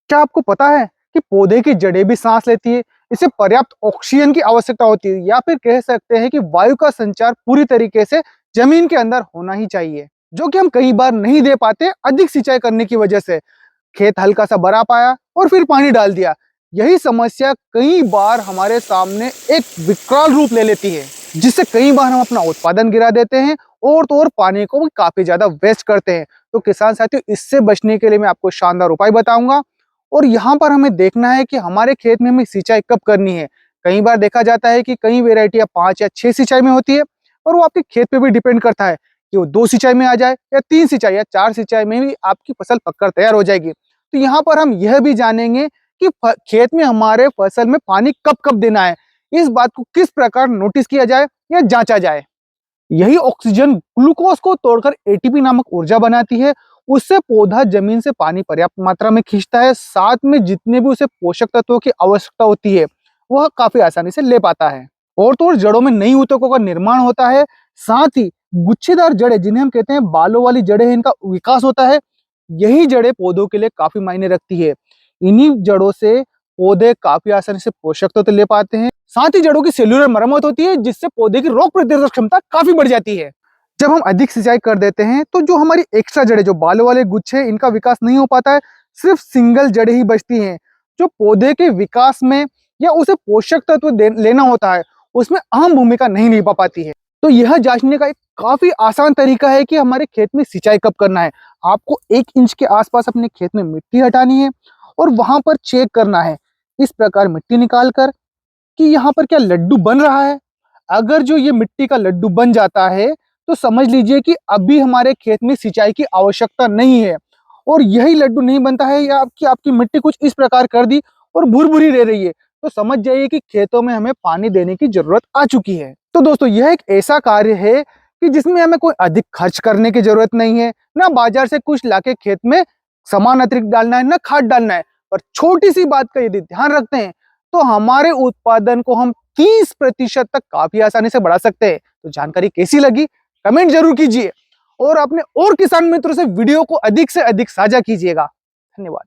क्या आपको पता है कि पौधे की जड़ें भी सांस लेती है? इसे पर्याप्त ऑक्सीजन की आवश्यकता होती है, या फिर कह सकते हैं कि वायु का संचार पूरी तरीके से जमीन के अंदर होना ही चाहिए, जो कि हम कई बार नहीं दे पाते अधिक सिंचाई करने की वजह से। खेत हल्का सा भरा पाया और फिर पानी डाल दिया। यही समस्या कई बार हमारे सामने एक विकराल रूप ले लेती है, जिससे कई बार हम अपना उत्पादन गिरा देते हैं और तो और पानी को भी काफी ज्यादा वेस्ट करते हैं। तो किसान साथियों, इससे बचने के लिए मैं आपको शानदार उपाय बताऊंगा। और यहाँ पर हमें देखना है कि हमारे खेत में हमें सिंचाई कब करनी है। कई बार देखा जाता है कि कई वेराइटियां 5 या 6 सिंचाई में होती है, और वो आपके खेत पे भी डिपेंड करता है कि वो 2 सिंचाई में आ जाए या 3 सिंचाई या 4 सिंचाई में भी आपकी फसल पककर तैयार हो जाएगी। तो यहाँ पर हम यह भी जानेंगे कि खेत में हमारे फसल में पानी कब कब देना है। इस बात को किस प्रकार नोटिस किया जाए या जांचा जाए। यही ऑक्सीजन ग्लूकोज को तोड़कर एटीपी नामक ऊर्जा बनाती है। उससे पौधा जमीन से पानी पर्याप्त मात्रा में खींचता है, साथ में जितने भी उसे पोषक तत्वों की आवश्यकता होती है वह काफी आसानी से ले पाता है। और तो और जड़ों में नई ऊतकों का निर्माण होता है। साथ ही गुच्छेदार जड़ें, जिन्हें हम कहते हैं बालों वाली जड़ें हैं, इनका विकास होता है। यही जड़ें पौधों के लिए काफी मायने रखती है। इन्हीं जड़ों से पौधे काफी आसानी से पोषक तत्व ले पाते हैं। साथ ही जड़ों की सेल्यूलर मरम्मत होती है, जिससे पौधे की रोग प्रतिरोधक क्षमता काफी बढ़ जाती है। जब हम अधिक सिंचाई कर देते हैं तो जो हमारी एक्स्ट्रा जड़ें, जो बालों वाले गुच्छे, इनका विकास नहीं हो पाता है। सिर्फ सिंगल जड़ें ही बचती हैं, जो पौधे के विकास में या उसे पोषक तत्व लेना होता है उसमें अहम भूमिका नहीं निभा पाती है। तो यह जांचने का एक काफी आसान तरीका है कि हमारे खेत में सिंचाई कब करना है। आपको 1 इंच के आसपास अपने खेत में मिट्टी हटानी है और वहां पर चेक करना है, इस प्रकार मिट्टी निकाल कर, कि यहाँ पर क्या लड्डू बन रहा है। अगर जो ये मिट्टी का लड्डू बन जाता है तो समझ लीजिए कि अभी हमारे खेत में सिंचाई की आवश्यकता नहीं है। और यही लड्डू नहीं बनता है या आपकी आपकी मिट्टी कुछ इस प्रकार कर दी और भुरभुरी रह रही है, तो समझ जाइए कि खेतों में हमें पानी देने की जरूरत आ चुकी है। तो दोस्तों, यह एक ऐसा कार्य है कि जिसमें हमें कोई अधिक खर्च करने की जरूरत नहीं है, ना बाजार से कुछ लाके खेत में सामान अतिरिक्त डालना है, ना खाद डालना है। पर छोटी सी बात का यदि ध्यान रखते हैं तो हमारे उत्पादन को हम 30% तक काफी आसानी से बढ़ा सकते हैं। तो जानकारी कैसी लगी कमेंट जरूर कीजिए, और अपने और किसान मित्रों से वीडियो को अधिक से अधिक साझा कीजिएगा। धन्यवाद।